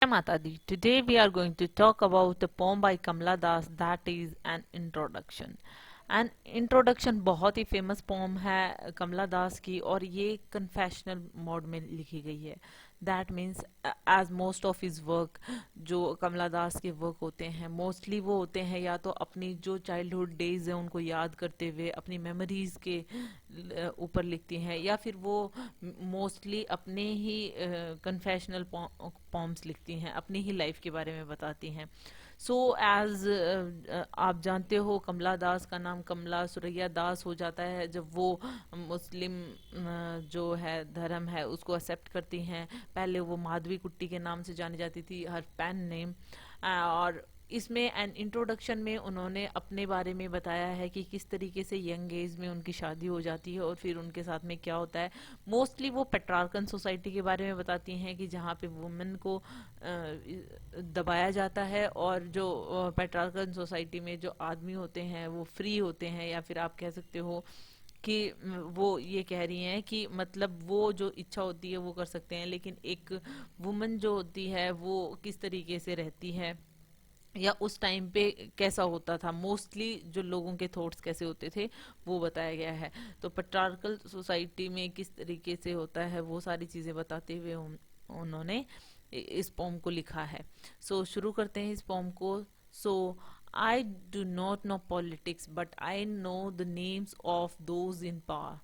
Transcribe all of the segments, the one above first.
Jai Mata Di. Today we are going to talk about a poem by Kamala Das that is an introduction. An introduction बहुत ही famous pome है कमला दास की और ये confessional mode में लिखी गई है. That means as most of his work जो कमला दास के वर्क होते हैं मोस्टली वो होते हैं या तो अपनी जो चाइल्डहुड डेज है उनको याद करते हुए अपनी मेमोरीज के ऊपर लिखती हैं या फिर वो मोस्टली अपने ही कन्फेशनल पॉम्स लिखती हैं, अपनी ही लाइफ के बारे में बताती हैं. सो एज आप जानते हो कमला दास का नाम कमला सुरैया दास हो जाता है जब वो मुस्लिम जो है धर्म है उसको एक्सेप्ट करती हैं. पहले वो माधवी कुट्टी के नाम से जानी जाती थी, हर पेन नेम. और इसमें एन इंट्रोडक्शन में उन्होंने अपने बारे में बताया है कि किस तरीके से यंग एज में उनकी शादी हो जाती है और फिर उनके साथ में क्या होता है. मोस्टली वो पेट्रार्कन सोसाइटी के बारे में बताती हैं कि जहाँ पे वुमेन को दबाया जाता है और जो पेट्रार्कन सोसाइटी में जो आदमी होते हैं वो फ्री होते हैं, या फिर आप कह सकते हो कि वो ये कह रही हैं कि मतलब वो जो इच्छा होती है वो कर सकते हैं, लेकिन एक वुमन जो होती है वो किस तरीके से रहती है या उस टाइम पे कैसा होता था, मोस्टली जो लोगों के थॉट्स कैसे होते थे वो बताया गया है. तो पेट्रार्कल सोसाइटी में किस तरीके से होता है वो सारी चीज़ें बताते हुए उन्होंने इस पोम को लिखा है. शुरू करते हैं इस पोम को. So I do not know politics but I know the names of those in power.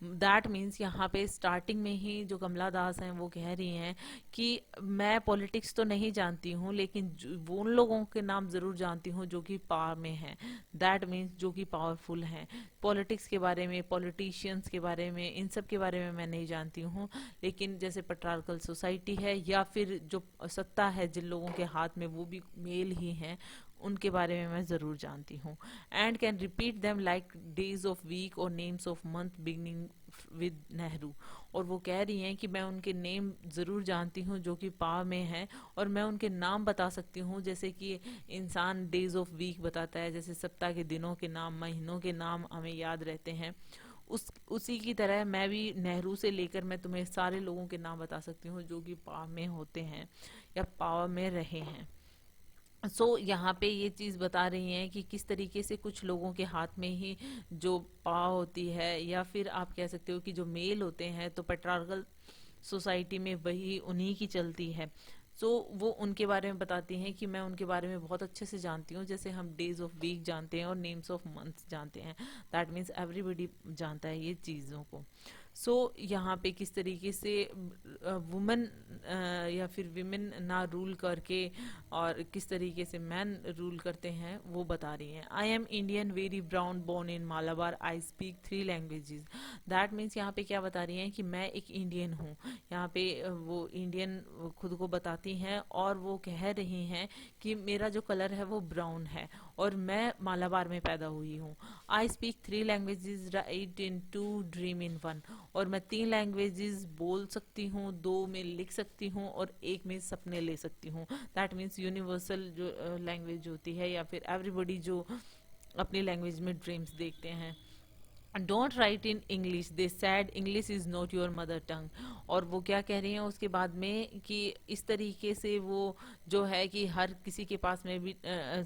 That means यहाँ पे स्टार्टिंग में ही जो कमला दास हैं वो कह रही हैं कि मैं पॉलिटिक्स तो नहीं जानती हूँ लेकिन वो उन लोगों के नाम ज़रूर जानती हूँ जो कि पावर में हैं. दैट मीन्स जो कि पावरफुल हैं. पॉलिटिक्स के बारे में, पॉलिटिशियंस के बारे में, इन सब के बारे में मैं नहीं जानती हूँ, लेकिन जैसे पेट्रार्कल सोसाइटी है या फिर जो सत्ता है जिन लोगों के हाथ में वो भी मेल ही हैं, उनके बारे में मैं ज़रूर जानती हूँ. And can repeat them like days of week और names of month beginning with Nehru. और वो कह रही हैं कि मैं उनके नेम ज़रूर जानती हूँ जो कि पा में हैं और मैं उनके नाम बता सकती हूँ जैसे कि इंसान डेज ऑफ वीक बताता है, जैसे सप्ताह के दिनों के नाम, महीनों के नाम हमें याद रहते हैं. उसी की तरह मैं भी नेहरू से लेकर मैं तुम्हें सारे लोगों के नाम बता सकती हूँ जो कि पावर में होते हैं या पावर में रहे हैं. यहाँ पे ये चीज़ बता रही हैं कि किस तरीके से कुछ लोगों के हाथ में ही जो पावर होती है या फिर आप कह सकते हो कि जो मेल होते हैं तो पेट्रार्कल सोसाइटी में वही उन्हीं की चलती है. वो उनके बारे में बताती हैं कि मैं उनके बारे में बहुत अच्छे से जानती हूँ, जैसे हम डेज ऑफ वीक जानते हैं और नेम्स ऑफ मंथ्स जानते हैं. दैट मीन्स एवरीबडी जानता है ये चीज़ों को. यहाँ पे किस तरीके से वुमेन या फिर विमेन ना रूल करके और किस तरीके से मैन रूल करते हैं वो बता रही हैं. I am Indian very brown born in Malabar I speak 3 languages. That means यहाँ पे क्या बता रही हैं कि मैं एक इंडियन हूँ. यहाँ पे वो इंडियन खुद को बताती हैं और वो कह रही हैं कि मेरा जो कलर है वो ब्राउन है और मैं मालाबार में पैदा हुई हूँ. आई स्पीक 3 लैंग्वेजेस राइट इन 2 ड्रीम इन 1. और मैं 3 लैंग्वेजेस बोल सकती हूँ, 2 में लिख सकती हूँ और 1 में सपने ले सकती हूँ. दैट मीन्स यूनिवर्सल जो लैंग्वेज होती है या फिर एवरीबडी जो अपनी लैंग्वेज में ड्रीम्स देखते हैं. Don't write in English they sad English is not your mother tongue. और वो क्या कह रही हैं उसके बाद में कि इस तरीके से वो जो है कि हर किसी के पास में भी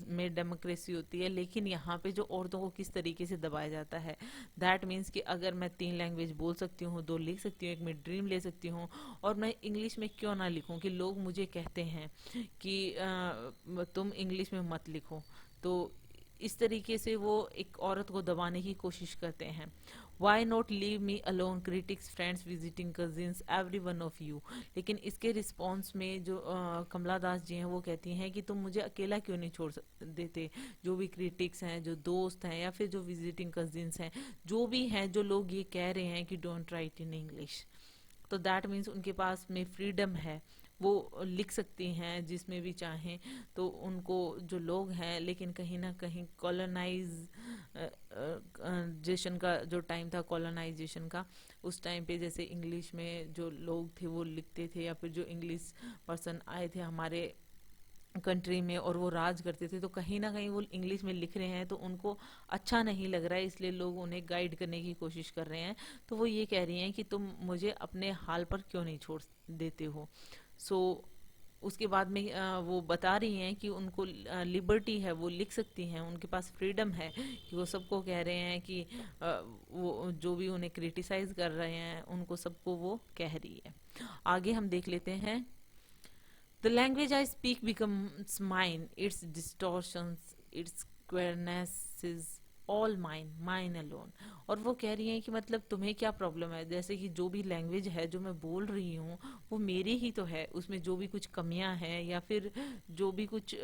में डेमोक्रेसी होती है, लेकिन यहाँ पे जो औरतों को किस तरीके से दबाया जाता है. दैट मीन्स कि अगर मैं 3 लैंग्वेज बोल सकती हूँ, 2 लिख सकती हूँ, 1 में ड्रीम ले सकती हूँ और मैं इंग्लिश में क्यों ना लिखूँ कि लोग मुझे कहते हैं कि तुम इंग्लिश में मत लिखो. तो इस तरीके से वो एक औरत को दबाने की कोशिश करते हैं. Why not leave me alone critics friends visiting cousins every one of you. लेकिन इसके रिस्पॉन्स में जो कमला दास जी हैं वो कहती हैं कि तुम मुझे अकेला क्यों नहीं छोड़ देते. जो भी क्रिटिक्स हैं, जो दोस्त हैं या फिर जो विजिटिंग कजिन्स हैं, जो भी हैं, जो लोग ये कह रहे हैं कि डोंट राइट इन इंग्लिश, तो दैट मीन्स उनके पास में फ्रीडम है, वो लिख सकती हैं जिसमें भी चाहें. तो उनको जो लोग हैं, लेकिन कहीं ना कहीं कॉलोनाइजेशन का जो टाइम था, कॉलोनाइजेशन का, उस टाइम पे जैसे इंग्लिश में जो लोग थे वो लिखते थे या फिर जो इंग्लिश पर्सन आए थे हमारे कंट्री में और वो राज करते थे, तो कहीं ना कहीं वो इंग्लिश में लिख रहे हैं तो उनको अच्छा नहीं लग रहा है, इसलिए लोग उन्हें गाइड करने की कोशिश कर रहे हैं. तो वो ये कह रही हैं कि तुम मुझे अपने हाल पर क्यों नहीं छोड़ देते हो. सो उसके बाद में वो बता रही हैं कि उनको लिबर्टी है, वो लिख सकती हैं, उनके पास फ्रीडम है कि वो सबको कह रहे हैं कि वो जो भी उन्हें क्रिटिसाइज कर रहे हैं उनको सबको वो कह रही है। आगे हम देख लेते हैं। The language I speak becomes mine, its distortions, its queerness is all mine, mine alone। और वो कह रही हैं कि मतलब तुम्हें क्या प्रॉब्लम है, जैसे कि जो भी लैंग्वेज है जो मैं बोल रही हूँ वो मेरी ही तो है, उसमें जो भी कुछ कमियां हैं या फिर जो भी कुछ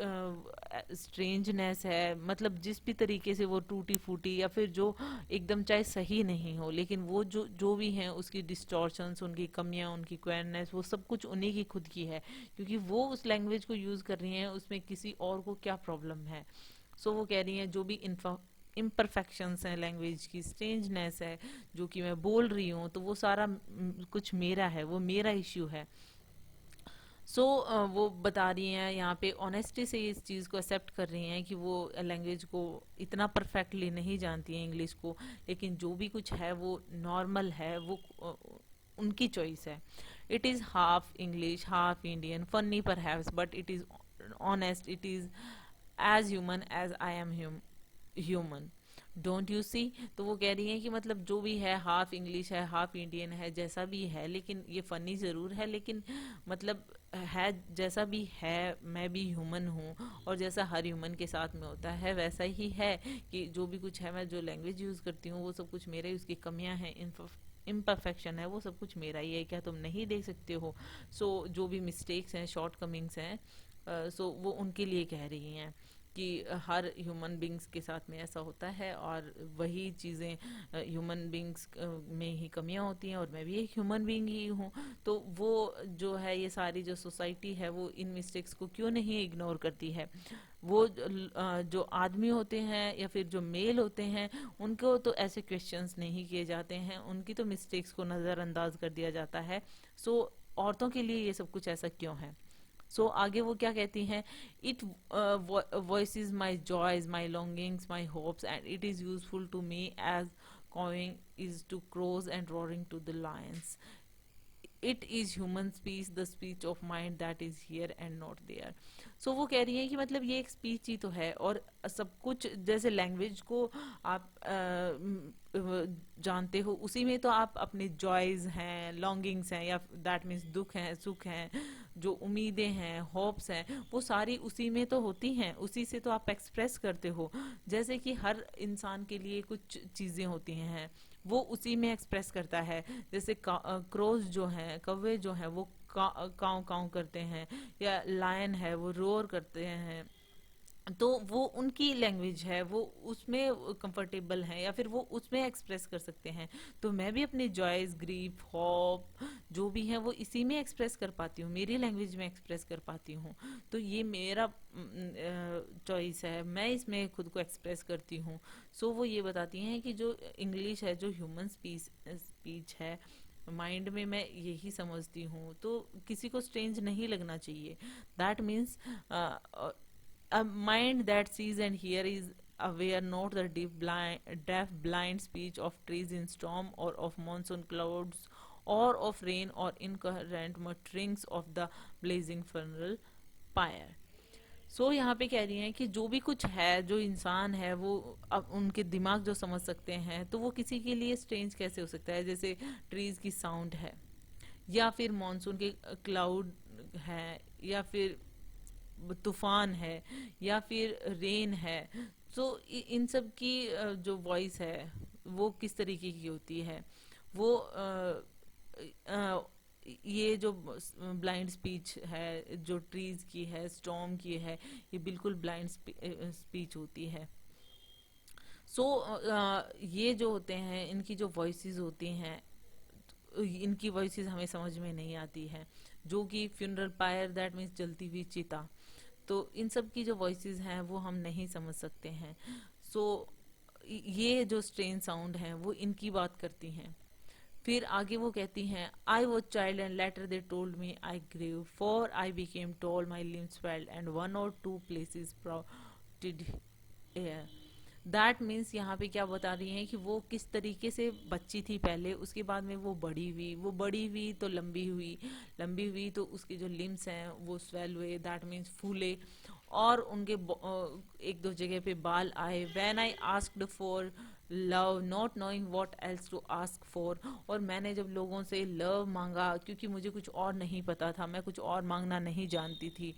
स्ट्रेंजनेस है, मतलब जिस भी तरीके से वो टूटी फूटी या फिर जो एकदम चाहे सही नहीं हो, लेकिन वो जो जो भी हैं उसकी डिस्टॉर्शंस, उनकी कमियां, उनकी क्वेयरनेस, वो सब कुछ उन्हीं की खुद की है, क्योंकि वो उस लैंग्वेज को यूज कर रही हैं, उसमें किसी और को क्या प्रॉब्लम है। सो वो कह रही हैं जो भी इम्परफेक्शंस हैं, लैंग्वेज की स्ट्रेंजनेस है जो कि मैं बोल रही हूँ, तो वो सारा कुछ मेरा है, वो मेरा इश्यू है। वो बता रही हैं यहाँ पे ऑनेस्टी से इस चीज़ को एक्सेप्ट कर रही हैं कि वो लैंग्वेज को इतना परफेक्टली नहीं जानती हैं, इंग्लिश को, लेकिन जो भी कुछ है वो नॉर्मल है, वो उनकी चॉइस है। It is half English half Indian, funny पर but it is honest, it is as human as I am human, don't you see. तो वो कह रही हैं कि मतलब जो भी है, हाफ इंग्लिश है हाफ इंडियन है, जैसा भी है, लेकिन ये फनी ज़रूर है, लेकिन मतलब है जैसा भी है, मैं भी ह्यूमन हूँ, और जैसा हर ह्यूमन के साथ में होता है वैसा ही है कि जो भी कुछ है, मैं जो लैंग्वेज यूज़ करती हूँ वो सब कुछ मेरा ही, उसकी कमियाँ हैं, इम्परफेक्शन है, वो सब कुछ मेरा ही है, क्या तुम नहीं देख सकते हो। जो भी मिस्टेक्स हैं, शॉर्ट कमिंग्स हैं, वो उनके लिए कह रही हैं कि हर ह्यूमन बींग्स के साथ में ऐसा होता है, और वही चीज़ें ह्यूमन बींग्स में ही कमियां होती हैं, और मैं भी एक ह्यूमन बींग ही हूँ। तो वो जो है, ये सारी जो सोसाइटी है वो इन मिस्टेक्स को क्यों नहीं इग्नोर करती है। वो जो आदमी होते हैं या फिर जो मेल होते हैं, उनको तो ऐसे क्वेश्चंस नहीं किए जाते हैं, उनकी तो मिस्टेक्स को नज़रअंदाज कर दिया जाता है। औरतों के लिए ये सब कुछ ऐसा क्यों है। आगे वो क्या कहती हैं, it voices my joys, my longings, my hopes, and it is useful to me as cawing is to crows and roaring to the lions. It is human speech, the speech of mind that is here and not there. वो कह रही है कि मतलब ये एक speech ही तो है, और सब कुछ जैसे लैंग्वेज को आप जानते हो, उसी में तो आप अपने जॉयज हैं, लॉन्गिंग्स हैं, या दैट मीन्स दुख हैं, सुख हैं, जो उम्मीदें हैं, होप्स हैं, वो सारी उसी में तो होती हैं, उसी से तो आप एक्सप्रेस करते हो। जैसे कि हर इंसान के लिए कुछ चीजें होती हैं, वो उसी में एक्सप्रेस करता है। जैसे क्रोज जो हैं, कौवे जो हैं, वो काव काव करते हैं, या लायन है वो रोर करते हैं, तो वो उनकी लैंग्वेज है, वो उसमें कंफर्टेबल है, या फिर वो उसमें एक्सप्रेस कर सकते हैं। तो मैं भी अपनी जॉयज, ग्रीफ, होप जो भी है वो इसी में एक्सप्रेस कर पाती हूँ, मेरी लैंग्वेज में एक्सप्रेस कर पाती हूँ। तो ये मेरा चॉइस है, मैं इसमें खुद को एक्सप्रेस करती हूँ। वो ये बताती हैं कि जो इंग्लिश है, जो ह्यूमन स्पीच है, माइंड में मैं यही समझती हूँ, तो किसी को स्ट्रेंज नहीं लगना चाहिए। That means a mind that sees and hears is aware, not the deaf blind speech of trees in storm, or of monsoon clouds, or of rain, or incoherent mutterings of the blazing funeral pyre. यहाँ पे कह रही हैं कि जो भी कुछ है, जो इंसान है, वो अब उनके दिमाग जो समझ सकते हैं, तो वो किसी के लिए स्ट्रेंज कैसे हो सकता है। जैसे ट्रीज की साउंड है, या फिर मॉनसून के क्लाउड है, या फिर तूफान है, या फिर रेन है। इन सब की जो वॉइस है वो किस तरीके की होती है, वो ये जो ब्लाइंड स्पीच है, जो ट्रीज की है, स्टॉर्म की है, ये बिल्कुल ब्लाइंड स्पीच होती है। ये जो होते हैं, इनकी जो वॉइसेस होती हैं, इनकी वॉइसेस हमें समझ में नहीं आती है। जो कि फ्यूनरल पायर, दैट मीन्स जलती हुई चिता, तो इन सब की जो वॉइसेस हैं वो हम नहीं समझ सकते हैं। सो ये जो स्ट्रेन साउंड हैं वो इनकी बात करती हैं। फिर आगे वो कहती हैं, I was child and later they told me I grew, for I became tall, my limbs swelled, and one or two places sprouted hair. That means यहाँ पे क्या बता रही हैं कि वो किस तरीके से बच्ची थी पहले, उसके बाद में वो बड़ी हुई तो लंबी हुई तो उसके जो लिम्स हैं वो स्वेल हुए, दैट मीन्स फूले, और उनके एक दो जगह पे बाल आए। When I asked for love not knowing what else to ask for, और मैंने जब लोगों से लव मांगा क्योंकि मुझे कुछ और नहीं पता था, मैं कुछ और मांगना नहीं जानती थी।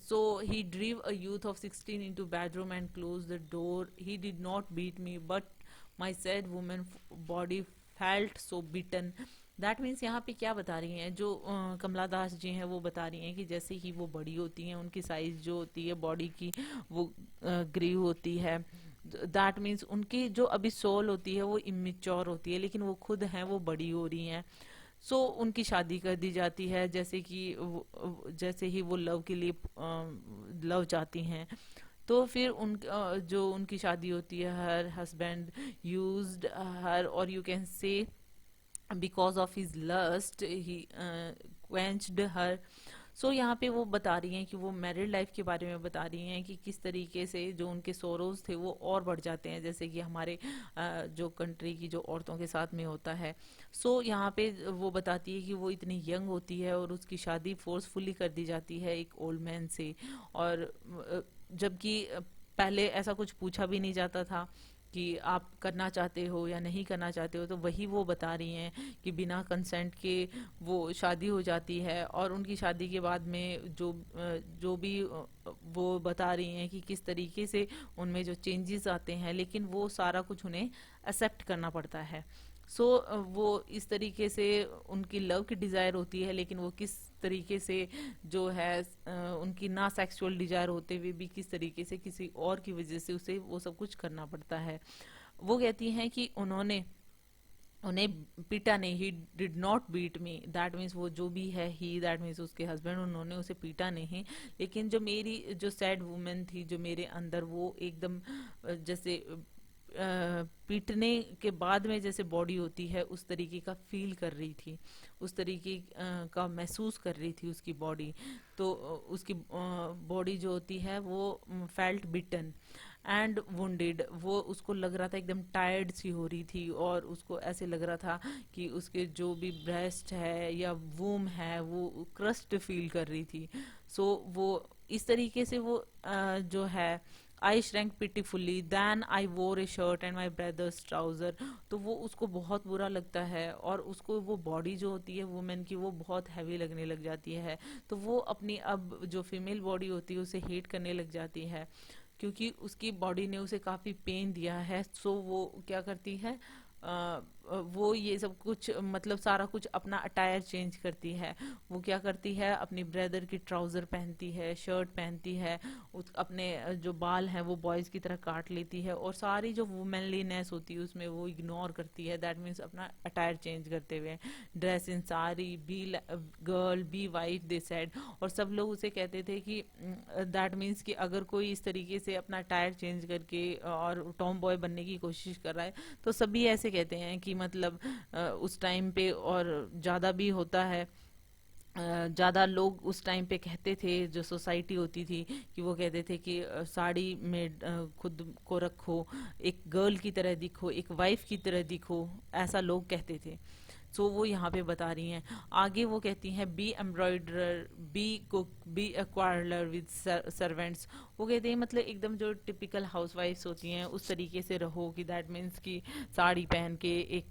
So he drove a youth of 16 into bedroom and closed the door. He did not beat me, but my sad woman body felt so beaten. That means यहाँ पे क्या बता रही हैं, जो कमला दास जी हैं वो बता रही हैं कि जैसे ही वो बड़ी होती हैं उनकी साइज जो होती है बॉडी की वो ग्री होती है। दैट मीन्स उनकी जो अभी सोल होती है वो इमेच्योर होती है, लेकिन वो खुद हैं वो बड़ी हो रही हैं। उनकी शादी कर दी जाती है, जैसे ही वो लव के लिए लव चाहती हैं। तो फिर जो उनकी शादी होती है, हर हस्बैंड यूज्ड हर, और you can say because of his lust he quenched her. यहाँ पे वो बता रही हैं कि वो मैरिड लाइफ के बारे में बता रही हैं कि किस तरीके से जो उनके सोरोज थे वो और बढ़ जाते हैं, जैसे कि हमारे जो कंट्री की जो औरतों के साथ में होता है। यहाँ पे वो बताती है कि वो इतनी यंग होती है और उसकी शादी फोर्सफुली कर दी जाती है एक ओल्ड मैन से, और जबकि पहले ऐसा कुछ पूछा भी नहीं जाता था कि आप करना चाहते हो या नहीं करना चाहते हो। तो वही वो बता रही हैं कि बिना कंसेंट के वो शादी हो जाती है, और उनकी शादी के बाद में जो भी वो बता रही हैं कि किस तरीके से उनमें जो चेंजेस आते हैं, लेकिन वो सारा कुछ उन्हें एक्सेप्ट करना पड़ता है। वो इस तरीके से उनकी लव की डिजायर होती है, लेकिन वो किस तरीके से जो है उनकी ना सेक्सुअल डिजायर होते हुए भी किस तरीके से किसी और की वजह से उसे वो सब कुछ करना पड़ता है। वो कहती हैं कि उन्होंने उन्हें पीटा नहीं, he did not beat me, that means वो जो भी है ही, दैट मीन्स उसके हस्बैंड, उन्होंने उसे पीटा नहीं। लेकिन जो मेरी जो सैड वुमेन थी जो मेरे अंदर, वो एकदम जैसे पीटने के बाद में जैसे बॉडी होती है उस तरीके का फील कर रही थी, उस तरीके का महसूस कर रही थी उसकी बॉडी। उसकी बॉडी जो होती है वो फेल्ट बिटन एंड वुंडेड, वो उसको लग रहा था एकदम टायर्ड सी हो रही थी, और उसको ऐसे लग रहा था कि उसके जो भी ब्रेस्ट है या वूम है वो क्रस्ट फील कर रही थी। वो इस तरीके से वो जो है आई श्रैंक पिटीफुली देन आई वोर ए shirt and my brothers trouser. तो वो उसको बहुत बुरा लगता है, और उसको वो बॉडी जो होती है वुमेन की वो बहुत हैवी लगने लग जाती है। तो वो अपनी अब जो फीमेल बॉडी होती है उसे हेट करने लग जाती है, क्योंकि उसकी बॉडी ने उसे काफी पेन दिया है। वो क्या करती है, वो ये सब कुछ मतलब सारा कुछ अपना अटायर चेंज करती है। वो क्या करती है, अपनी ब्रदर की ट्राउजर पहनती है, शर्ट पहनती है, अपने जो बाल हैं वो बॉयज की तरह काट लेती है, और सारी जो वुमेनलीनेस होती है उसमें वो इग्नोर करती है। दैट मीन्स अपना अटायर चेंज करते हुए, dress in sari, be girl, be wife, they said. और सब लोग उसे कहते थे कि दैट मीन्स कि अगर कोई इस तरीके से अपना अटायर चेंज करके और टॉम बॉय बनने की कोशिश कर रहा है, तो सभी ऐसे कहते हैं कि मतलब उस टाइम पे, और ज्यादा भी होता है, ज्यादा लोग उस टाइम पे कहते थे, जो सोसाइटी होती थी, कि वो कहते थे कि साड़ी में खुद को रखो, एक गर्ल की तरह दिखो, एक वाइफ की तरह दिखो, ऐसा लोग कहते थे। वो यहाँ पे बता रही हैं। आगे वो कहती हैं be embroider, be cook, be a quarreller with servants. वो कहते हैं मतलब एकदम जो टिपिकल हाउसवाइफ्स होती हैं उस तरीके से रहो, कि दैट मीन्स कि साड़ी पहन के एक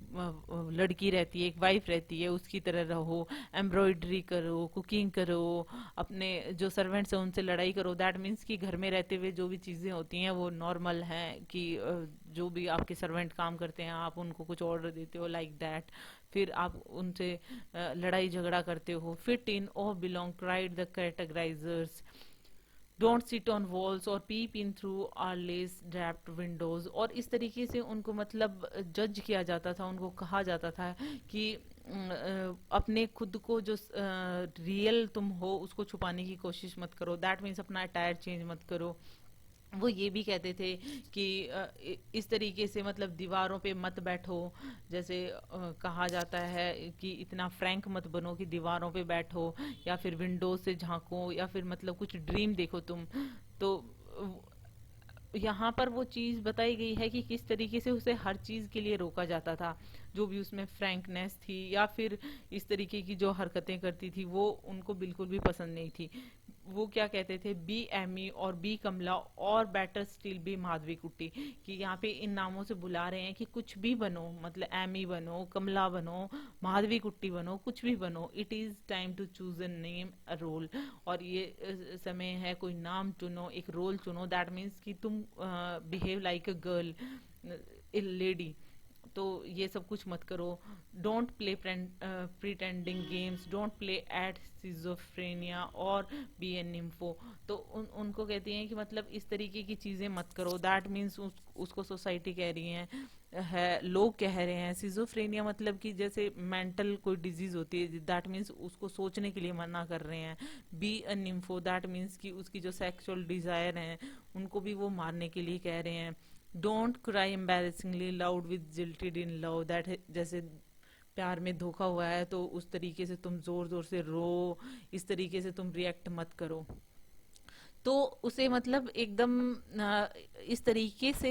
लड़की रहती है, एक वाइफ रहती है, उसकी तरह रहो, एम्ब्रॉयडरी करो, कुकिंग करो, अपने जो सर्वेंट्स हैं उनसे लड़ाई करो। दैट मीन्स कि घर में रहते हुए जो भी चीज़ें होती हैं वो नॉर्मल हैं, कि जो भी आपके सर्वेंट काम करते हैं आप उनको कुछ ऑर्डर देते हो लाइक दैट, फिर आप उनसे लड़ाई झगड़ा करते हो। Fit in oh belong, cried the categorizers, don't sit on walls or peep in through our lace draped windows. और इस तरीके से उनको मतलब जज किया जाता था, उनको कहा जाता था कि अपने खुद को जो रियल तुम हो उसको छुपाने की कोशिश मत करो, दैट मीन्स अपना अटायर चेंज मत करो। वो ये भी कहते थे कि इस तरीके से मतलब दीवारों पे मत बैठो, जैसे कहा जाता है कि इतना फ्रैंक मत बनो कि दीवारों पे बैठो, या फिर विंडो से झांको, या फिर मतलब कुछ ड्रीम देखो तुम। तो यहाँ पर वो चीज़ बताई गई है कि किस तरीके से उसे हर चीज़ के लिए रोका जाता था। जो भी उसमें फ्रैंकनेस थी या फिर इस तरीके की जो हरकतें करती थी वो उनको बिल्कुल भी पसंद नहीं थी। वो क्या कहते थे, बी एमी और बी कमला और बेटर स्टिल बी माधवी कुट्टी, कि यहाँ पे इन नामों से बुला रहे हैं कि कुछ भी बनो, मतलब एमी बनो, कमला बनो, माधवी कुट्टी बनो, कुछ भी बनो, it is time to choose a name a role. और ये समय है, कोई नाम चुनो, एक रोल चुनो, दैट मीन्स कि तुम behave like a girl, A lady. तो ये सब कुछ मत करो। Don't play pretending games, don't play at schizophrenia और बी एन निम्फो। तो उनको कहती हैं कि मतलब इस तरीके की चीज़ें मत करो। दैट मीन्स उसको सोसाइटी कह रही है, लोग कह रहे हैं। सिजोफ्रेनिया मतलब कि जैसे मेंटल कोई डिजीज होती है, दैट मीन्स उसको सोचने के लिए मना कर रहे हैं। बी अ निम्फो, दैट मीन्स कि उसकी जो सेक्सुअल डिजायर हैं उनको भी वो मारने के लिए कह रहे हैं। Don't cry embarrassingly loud with jilted in love, that जैसे प्यार में धोखा हुआ है तो उस तरीके से तुम जोर जोर से रो, इस तरीके से तुम रिएक्ट मत करो। तो उसे मतलब एकदम इस तरीके से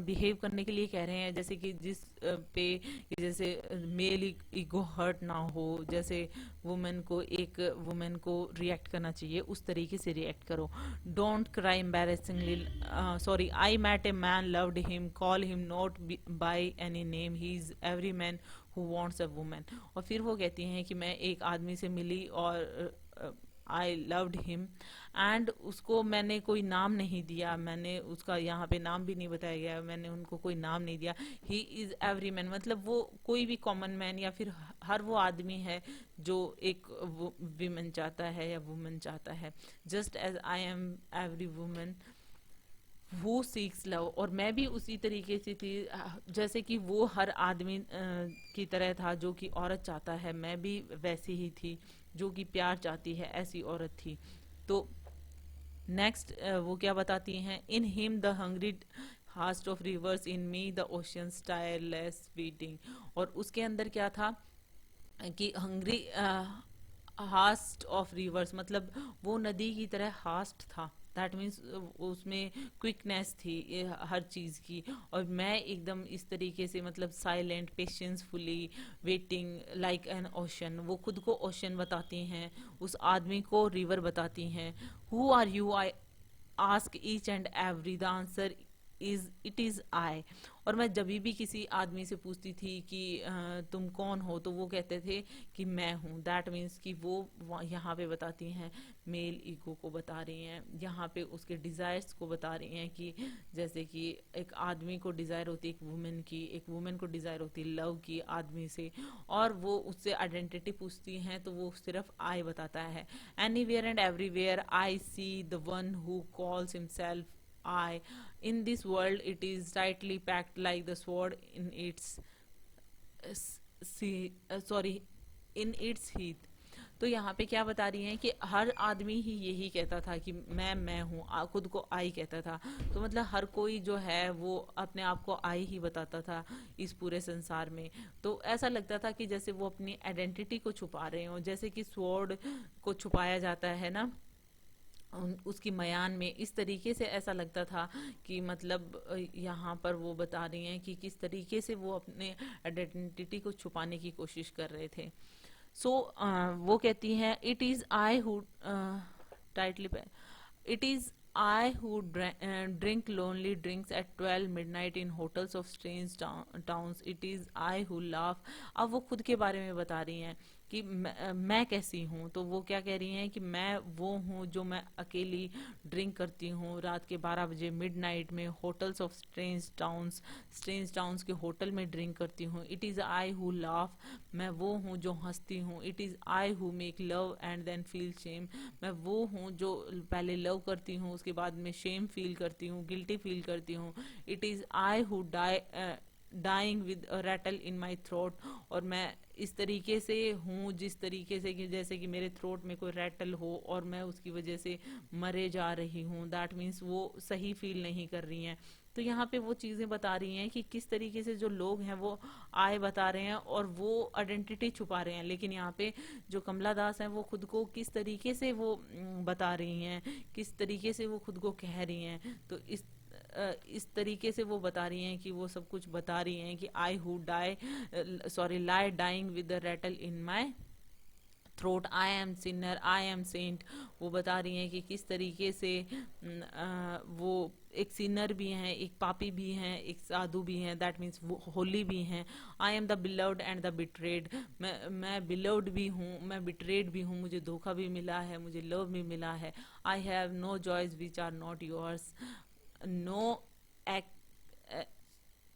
बिहेव करने के लिए कह रहे हैं, जैसे कि जिस पे कि जैसे मेल ईगो हर्ट ना हो, जैसे वुमेन को रिएक्ट करना चाहिए उस तरीके से रिएक्ट करो। Don't cry embarrassingly, sorry, I met a man, loved him, call him not by any name, he is every man who wants a woman. और फिर वो कहती हैं कि मैं एक आदमी से मिली और आई लव्ड हिम, एंड उसको मैंने कोई नाम नहीं दिया, मैंने उसका यहाँ पे नाम भी नहीं बताया गया, मैंने उनको कोई नाम नहीं दिया। ही इज एवरी मैन मतलब वो कोई भी कॉमन मैन या फिर हर वो आदमी है जो एक विमेन चाहता है या वुमेन चाहता है। Just as I am every woman who seeks love, और मैं भी उसी तरीके से थी जैसे कि वो हर आदमी की तरह था जो कि औरत चाहता है, मैं भी वैसी ही थी जो कि प्यार चाहती है, ऐसी औरत थी। तो नेक्स्ट वो क्या बताती हैं, in him the hungry hast of reverse, in me the ocean tireless beating. और उसके अंदर क्या था कि हंग्री हास्ट ऑफ रिवर्स मतलब वो नदी की तरह हास्ट था, दैट मीन्स उसमें क्विकनेस थी हर चीज़ की। और मैं एकदम इस तरीके से मतलब silent patiencefully waiting like an ocean, वो खुद को ओशन बताती हैं, उस आदमी को रिवर बताती हैं। Who are you, I ask each and every, the answer is it is I. और मैं जब भी किसी आदमी से पूछती थी कि तुम कौन हो, तो वो कहते थे कि मैं हूँ। दैट मीन्स कि वो यहाँ पे बताती हैं मेल ईगो को बता रही हैं, यहाँ पे उसके डिजायर्स को बता रही हैं कि जैसे कि एक आदमी को डिजायर होती है एक वुमेन की, एक वुमेन को डिजायर होती है लव की आदमी से, और वो उससे आइडेंटिटी पूछती हैं तो वो सिर्फ आई बताता है। Anywhere and everywhere I see the one who calls himself I. In this world, it is tightly packed like the sword in its sorry, in its heath. तो यहाँ पे क्या बता रही हैं कि हर आदमी ही यही कहता था कि मैं हूँ, खुद को आई कहता था। तो मतलब हर कोई जो है वो अपने आप को आई ही बताता था इस पूरे संसार में। तो ऐसा लगता था कि जैसे वो अपनी आइडेंटिटी को छुपा रहे हो, जैसे कि स्वॉर्ड को छुपाया जाता है ना उसकी मयान में, इस तरीके से ऐसा लगता था कि मतलब यहाँ पर वो बता रही हैं कि किस तरीके से वो अपने आइडेंटिटी को छुपाने की कोशिश कर रहे थे। सो वो कहती हैं it is I who tightly it is I who drink lonely drinks at 12 midnight in hotels of strange towns. It is I who laugh. अब वो खुद के बारे में बता रही हैं कि मैं कैसी हूँ। तो वो क्या कह रही हैं कि मैं वो हूँ जो मैं अकेली ड्रिंक करती हूँ रात के 12 बजे मिडनाइट में होटल्स ऑफ स्ट्रेंज टाउन्स के होटल में ड्रिंक करती हूँ। It is I who laugh, मैं वो हूँ जो हंसती हूँ। It is I who make love and then feel shame, मैं वो हूँ जो पहले लव करती हूँ उसके बाद में शेम फील करती हूँ, गिल्टी फील करती हूँ। It is I who dying with rattle in my throat, और मैं इस तरीके से हूँ जिस तरीके से कि जैसे कि मेरे थ्रोट में कोई रैटल हो और मैं उसकी वजह से मरे जा रही हूँ। दैट मीन्स वो सही फील नहीं कर रही हैं। तो यहाँ पे वो चीज़ें बता रही हैं कि किस तरीके से जो लोग हैं वो आए बता रहे हैं और वो आइडेंटिटी छुपा रहे हैं, लेकिन यहाँ पे जो कमला दास हैं वो खुद को किस तरीके से वो बता रही हैं, किस तरीके से वो खुद को कह रही हैं। तो इस तरीके से वो बता रही हैं कि वो सब कुछ बता रही हैं कि I who die sorry lie dying with the rattle in my throat, I am sinner, I am saint. वो बता रही हैं कि किस तरीके से वो एक सिनर भी हैं, एक पापी भी हैं, एक साधु भी हैं, दैट मीन्स वो होली भी हैं। I am the beloved and the betrayed, मैं बिलव्ड भी हूँ, मैं बिट्रेड भी हूँ, मुझे धोखा भी मिला है, मुझे लव भी मिला है। I have no joys which are not yours, no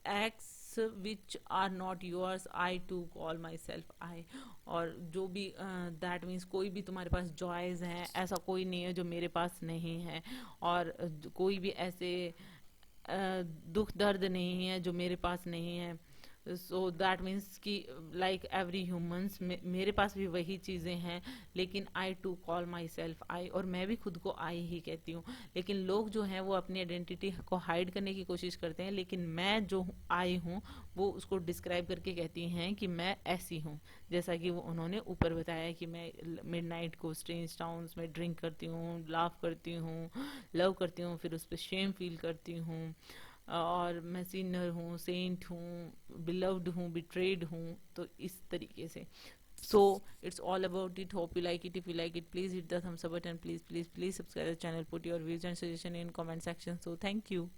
aches which are not yours, I too call myself I. और जो भी दैट मीन्स कोई भी तुम्हारे पास जॉयज हैं, ऐसा कोई नहीं है जो मेरे पास नहीं है, और कोई भी ऐसे दुख दर्द नहीं है जो मेरे पास नहीं है। सो दैट मीन्स कि लाइक एवरी ह्यूमंस मेरे पास भी वही चीज़ें हैं, लेकिन I too call myself I, और मैं भी खुद को आई ही कहती हूँ। लेकिन लोग जो हैं वो अपनी आइडेंटिटी को हाइड करने की कोशिश करते हैं, लेकिन मैं जो आई हूँ वो उसको डिस्क्राइब करके कहती हैं कि मैं ऐसी हूँ। जैसा कि वो उन्होंने ऊपर बताया कि मैं मिडनाइट को स्ट्रेंज टाउन्स में ड्रिंक करती हूँ, लाफ करती हूँ, लव करती हूँ, फिर उस पर शेम फील करती हूँ, और मैं सिनर हूँ, सेंट हूँ, बिलव्ड हूँ, बिट्रेड हूँ। तो इस तरीके से so it's all about it. Hope you like it. If you like it, please hit the thumbs up button. Please subscribe the channel. Put your views and suggestion in comment section. So thank you.